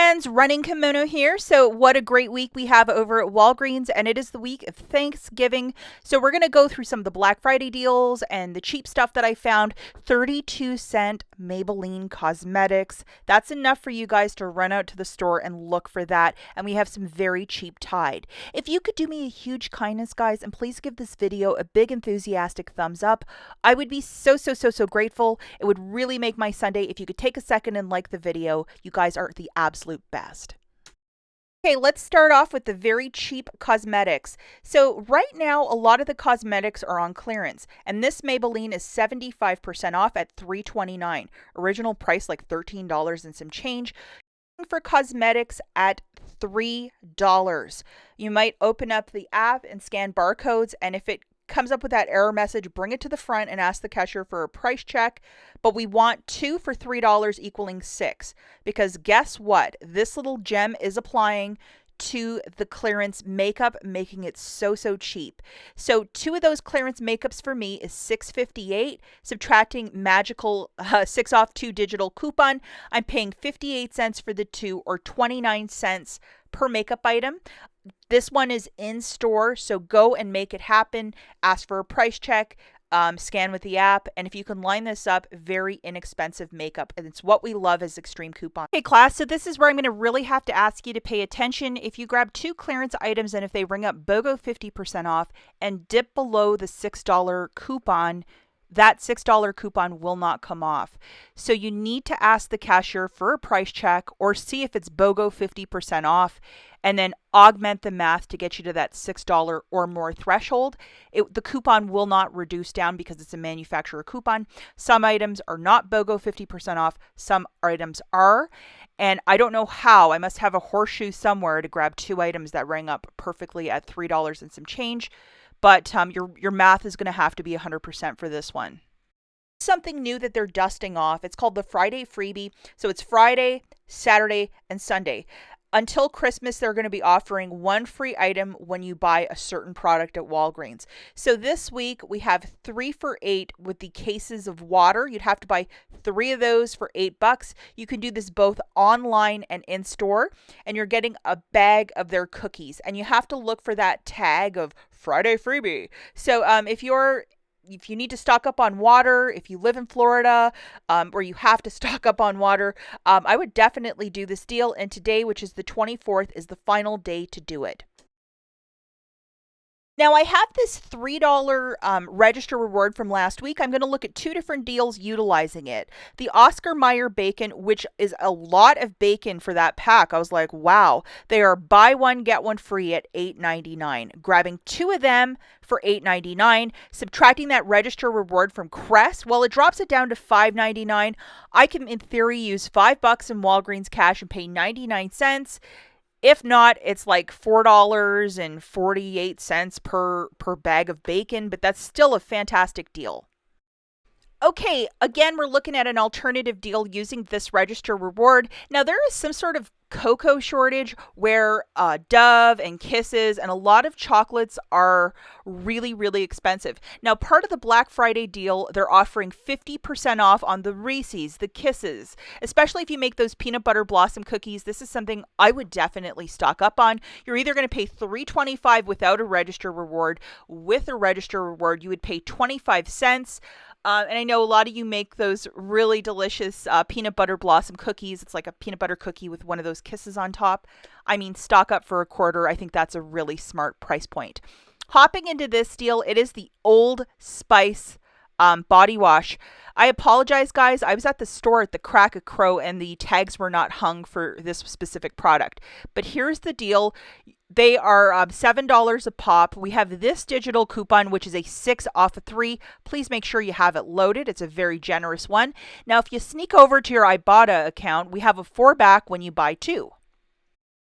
friends, Running Kimono here. So what a great week we have over at Walgreens, and it is the week of Thanksgiving. So we're going to go through some of the Black Friday deals and the cheap stuff that I found. 32-cent Maybelline cosmetics. That's enough for you guys to run out to the store and look for that. And we have some very cheap Tide. If you could do me a huge kindness, guys, and please give this video a big enthusiastic thumbs up, I would be so grateful. It would really make my Sunday if you could take a second and like the video. You guys are the absolute best. Okay, let's start off with the very cheap cosmetics. So right now, a lot of the cosmetics are on clearance, and this Maybelline is 75% off at $3.29. Original price like $13 and some change. For cosmetics at $3. You might open up the app and scan barcodes, and if it comes up with that error message, bring it to the front and ask the cashier for a price check. But we want 2 for $3 equaling 6, because guess what? This little gem is applying to the clearance makeup, making it so cheap. So 2 of those clearance makeups for me is $6.58. Subtracting magical 6 off 2 digital coupon, I'm paying 58 cents for the 2, or 29 cents per makeup item. This one is in store, so go and make it happen. Ask for a price check, scan with the app, and if you can line this up, very inexpensive makeup, and it's what we love as extreme coupon. Okay, class, so this is where I'm going to really have to ask you to pay attention. If you grab 2 clearance items and if they ring up BOGO 50% off and dip below the $6 coupon, that $6 coupon will not come off. So you need to ask the cashier for a price check or see if it's BOGO 50% off, and then augment the math to get you to that $6 or more threshold. The coupon will not reduce down because it's a manufacturer coupon. Some items are not BOGO 50% off, some items are. And I don't know how. I must have a horseshoe somewhere to grab 2 items that rang up perfectly at $3 and some change. But your math is going to have to be 100% for this one. Something new that they're dusting off. It's called the Friday freebie. So it's Friday, Saturday, and Sunday. Until Christmas, they're going to be offering 1 free item when you buy a certain product at Walgreens. So this week, we have 3 for $8 with the cases of water. You'd have to buy 3 of those for $8. You can do this both online and in store, and you're getting a bag of their cookies. And you have to look for that tag of Friday freebie. So if you need to stock up on water, if you live in Florida, or you have to stock up on water, I would definitely do this deal. And today, which is the 24th, is the final day to do it. Now, I have this $3 register reward from last week. I'm going to look at 2 different deals utilizing it. The Oscar Mayer bacon, which is a lot of bacon for that pack. I was like, wow. They are buy one, get one free at $8.99. Grabbing 2 of them for $8.99. Subtracting that register reward from Crest, well, it drops it down to $5.99. I can, in theory, use $5 in Walgreens cash and pay 99 cents. If not, it's like $4.48 per bag of bacon, but that's still a fantastic deal. Okay, again, we're looking at an alternative deal using this register reward. Now, there is some sort of cocoa shortage where Dove and Kisses and a lot of chocolates are really expensive. Now, part of the Black Friday deal, they're offering 50% off on the Reese's, the Kisses, especially if you make those peanut butter blossom cookies. This is something I would definitely stock up on. You're either going to pay $3.25 without a register reward. With a register reward, you would pay 25 cents. And I know a lot of you make those really delicious peanut butter blossom cookies. It's like a peanut butter cookie with one of those kisses on top. I mean, stock up for $1. I think that's a really smart price point. Hopping into this deal, it is the Old Spice body wash. I apologize, guys. I was at the store at the crack of crow and the tags were not hung for this specific product. But here's the deal. They are $7 a pop. We have this digital coupon, which is a 6 off of 3. Please make sure you have it loaded. It's a very generous one. Now, if you sneak over to your IBOTTA account, we have a 4 back when you buy 2.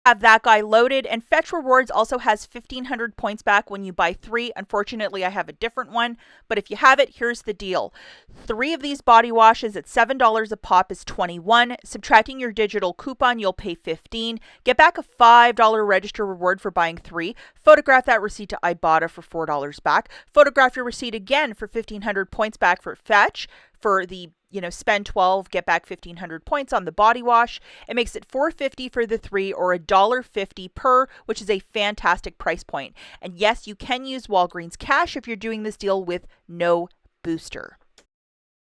Have that guy loaded, and Fetch Rewards also has 1,500 points back when you buy 3. Unfortunately, I have a different one, but if you have it, here's the deal. 3 of these body washes at $7 a pop is $21. Subtracting your digital coupon, you'll pay $15. Get back a $5 register reward for buying 3. Photograph that receipt to IBOTTA for $4 back. Photograph your receipt again for 1,500 points back for Fetch for the spend 12, get back 1,500 points on the body wash. It makes it $4.50 for the 3 or $1.50 per, which is a fantastic price point. And yes, you can use Walgreens cash if you're doing this deal with no booster.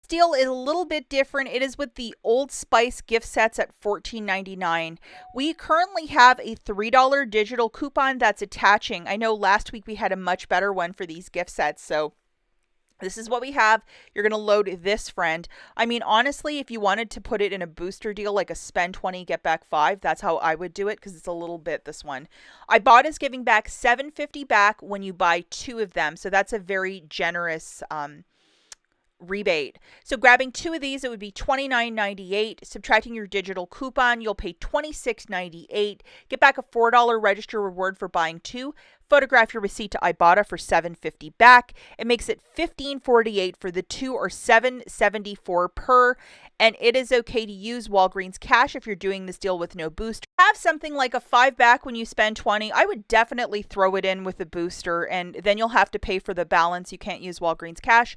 Deal is a little bit different. It is with the Old Spice gift sets at $14.99. We currently have a $3 digital coupon that's attaching. I know last week we had a much better one for these gift sets, so this is what we have. You're going to load this, friend. I mean, honestly, if you wanted to put it in a booster deal, like a spend 20, get back 5, that's how I would do it, because it's a little bit, this one. IBOTTA is giving back $7.50 back when you buy 2 of them, so that's a very generous rebate. So grabbing 2 of these, it would be $29.98. Subtracting your digital coupon, you'll pay $26.98. Get back a $4 register reward for buying 2. Photograph your receipt to IBOTTA for $7.50 back. It makes it $15.48 for the 2 or $7.74 per. And it is okay to use Walgreens cash if you're doing this deal with no booster. Have something like a 5 back when you spend 20. I would definitely throw it in with the booster, and then you'll have to pay for the balance. You can't use Walgreens cash.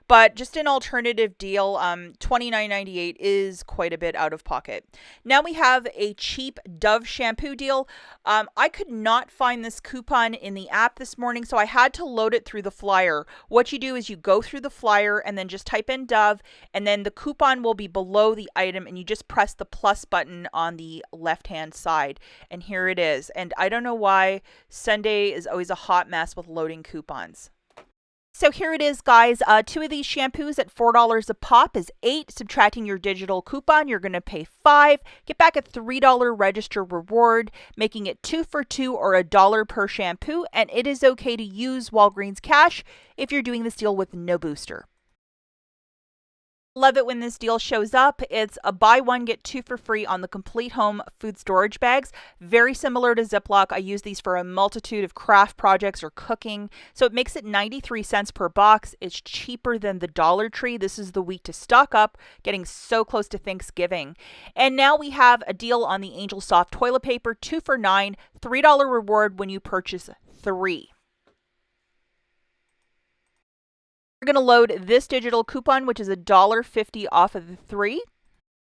But just an alternative deal, $29.98 is quite a bit out of pocket. Now we have a cheap Dove shampoo deal. I could not find this coupon in the app this morning, so I had to load it through the flyer. What you do is you go through the flyer and then just type in Dove, and then the coupon will be below the item, and you just press the plus button on the left-hand side. And here it is. And I don't know why Sunday is always a hot mess with loading coupons. So here it is, guys. 2 of these shampoos at $4 a pop is $8. Subtracting your digital coupon, you're going to pay $5. Get back a $3 register reward, making it 2 for 2 or $1 per shampoo. And it is okay to use Walgreens cash if you're doing this deal with no booster. Love it when this deal shows up. It's a buy 1, get 2 for free on the complete home food storage bags. Very similar to Ziploc. I use these for a multitude of craft projects or cooking. So it makes it 93 cents per box. It's cheaper than the Dollar Tree. This is the week to stock up, getting so close to Thanksgiving. And now we have a deal on the Angel Soft toilet paper, 2 for $9, $3 reward when you purchase 3. We're going to load this digital coupon, which is $1.50 off of the 3.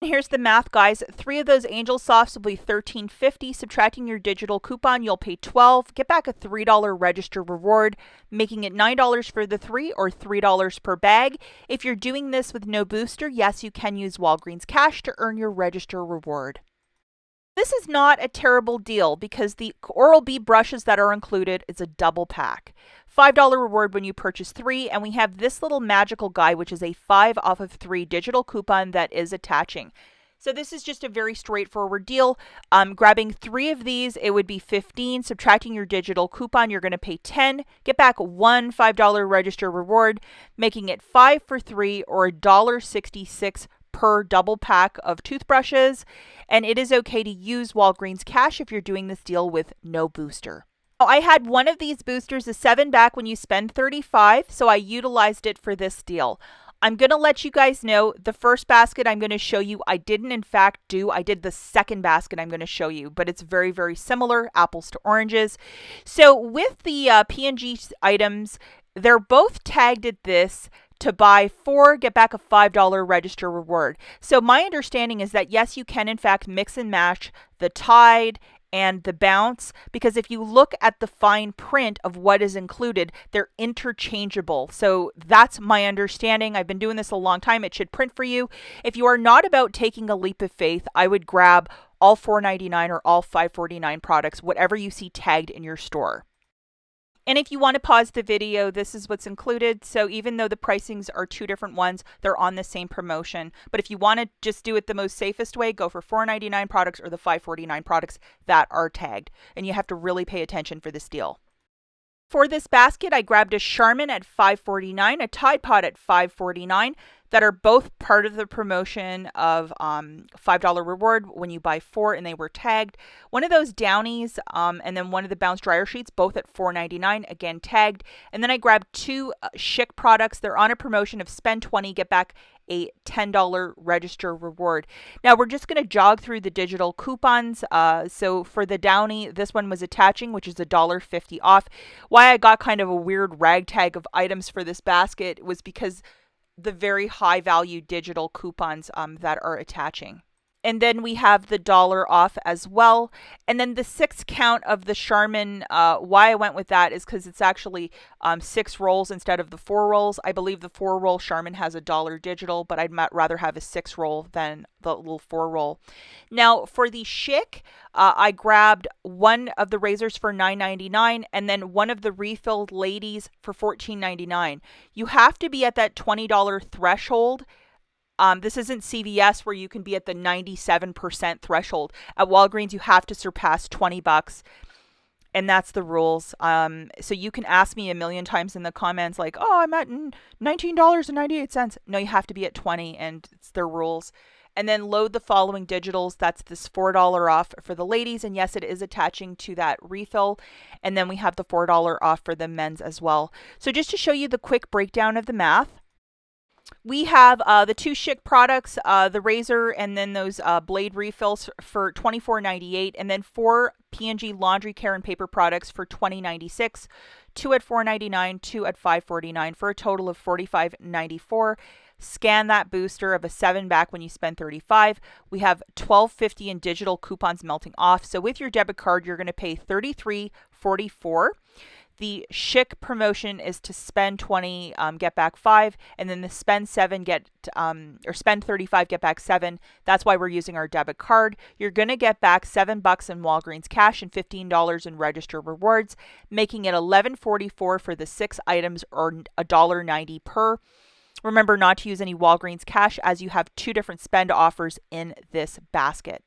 Here's the math, guys. 3 of those Angel Softs will be $13.50. Subtracting your digital coupon, you'll pay $12. Get back a $3 register reward, making it $9 for the 3 or $3 per bag. If you're doing this with no booster, yes, you can use Walgreens cash to earn your register reward. This is not a terrible deal because the Oral-B brushes that are included is a double pack. $5 reward when you purchase 3, and we have this little magical guy, which is a 5 off of 3 digital coupon that is attaching. So this is just a very straightforward deal. Grabbing 3 of these, it would be $15. Subtracting your digital coupon, you're going to pay $10. Get back one $5 register reward, making it 5 for 3 or $1.66 per double pack of toothbrushes. And it is okay to use Walgreens cash if you're doing this deal with no booster. I had one of these boosters, a 7 back when you spend $35, so I utilized it for this deal. I'm going to let you guys know the first basket I'm going to show you, I didn't in fact do. I did the second basket I'm going to show you, but it's very, very similar, apples to oranges. So with the P&G items, they're both tagged at this to buy 4, get back a $5 register reward. So my understanding is that yes, you can in fact mix and match the Tide and the Bounce, because if you look at the fine print of what is included, they're interchangeable. So that's my understanding. I've been doing this a long time. It should print for you. If you are not about taking a leap of faith, I would grab all $4.99 or all $5.49 products, whatever you see tagged in your store. And if you want to pause the video, this is what's included. So even though the pricings are 2 different ones, they're on the same promotion. But if you want to just do it the most safest way, go for $4.99 products or the $5.49 products that are tagged. And you have to really pay attention for this deal. For this basket, I grabbed a Charmin at $5.49, a Tide Pod at $5.49. That are both part of the promotion of $5 reward when you buy 4, and they were tagged. One of those Downies and then one of the Bounce dryer sheets, both at $4.99, again tagged. And then I grabbed 2 Schick products. They're on a promotion of spend 20, get back a $10 register reward. Now we're just going to jog through the digital coupons. So for the Downy, this one was attaching, which is $1.50 off. Why I got kind of a weird ragtag of items for this basket was because the very high value digital coupons that are attaching. And then we have the dollar off as well. And then the 6 count of the Charmin, why I went with that is because it's actually 6 rolls instead of the 4 rolls. I believe the 4 roll Charmin has a dollar digital, but I'd rather have a 6 roll than the little 4 roll. Now for the Schick, I grabbed one of the razors for $9.99 and then one of the refilled ladies for $14.99. You have to be at that $20 threshold. This isn't CVS where you can be at the 97% threshold. At Walgreens, you have to surpass $20, and that's the rules. So you can ask me a million times in the comments, like, "Oh, I'm at $19.98." No, you have to be at 20, and it's their rules. And then load the following digitals. That's this $4 off for the ladies, and yes, it is attaching to that refill. And then we have the $4 off for the men's as well. So just to show you the quick breakdown of the math. We have the 2 Schick products, the razor, and then those blade refills for $24.98, and then 4 P&G laundry care and paper products for $20.96, 2 at $4.99, 2 at $5.49, for a total of $45.94. Scan that booster of a 7 back when you spend $35. We have $12.50 in digital coupons melting off. So with your debit card, you're going to pay $33.44. The Schick promotion is to spend 20, get back 5, and then the spend 7, or spend 35, get back 7. That's why we're using our debit card. You're going to get back $7 in Walgreens cash and $15 in register rewards, making it $11.44 for the 6 items, or $1.90 per. Remember not to use any Walgreens cash, as you have 2 different spend offers in this basket.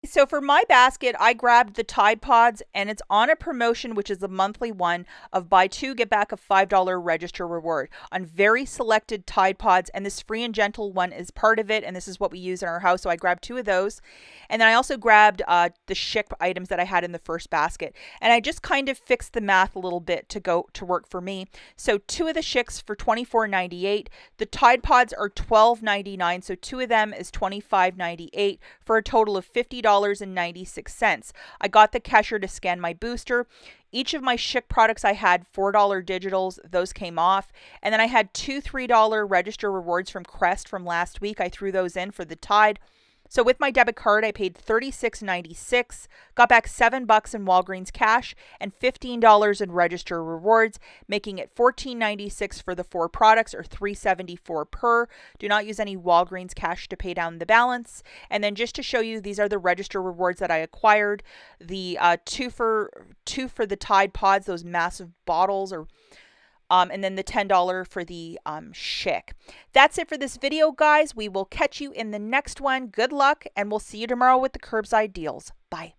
So for my basket, I grabbed the Tide Pods, and it's on a promotion, which is a monthly one, of buy 2, get back a $5 register reward on very selected Tide Pods. And this Free and Gentle one is part of it, and this is what we use in our house. So I grabbed 2 of those. And then I also grabbed the Schick items that I had in the first basket. And I just kind of fixed the math a little bit to go to work for me. So 2 of the Schicks for $24.98. The Tide Pods are $12.99. So 2 of them is $25.98 for a total of $50.96. I got the cashier to scan my booster. Each of my Schick products, I had $4 digitals. Those came off. And then I had 2 $3 register rewards from Crest from last week. I threw those in for the Tide. So with my debit card, I paid $36.96, got back $7 in Walgreens cash, and $15 in register rewards, making it $14.96 for the 4 products, or $3.74 per. Do not use any Walgreens cash to pay down the balance. And then just to show you, these are the register rewards that I acquired. The two for the Tide Pods, those massive bottles, or and then the $10 for the Schick. That's it for this video, guys. We will catch you in the next one. Good luck, and we'll see you tomorrow with the curbside deals. Bye.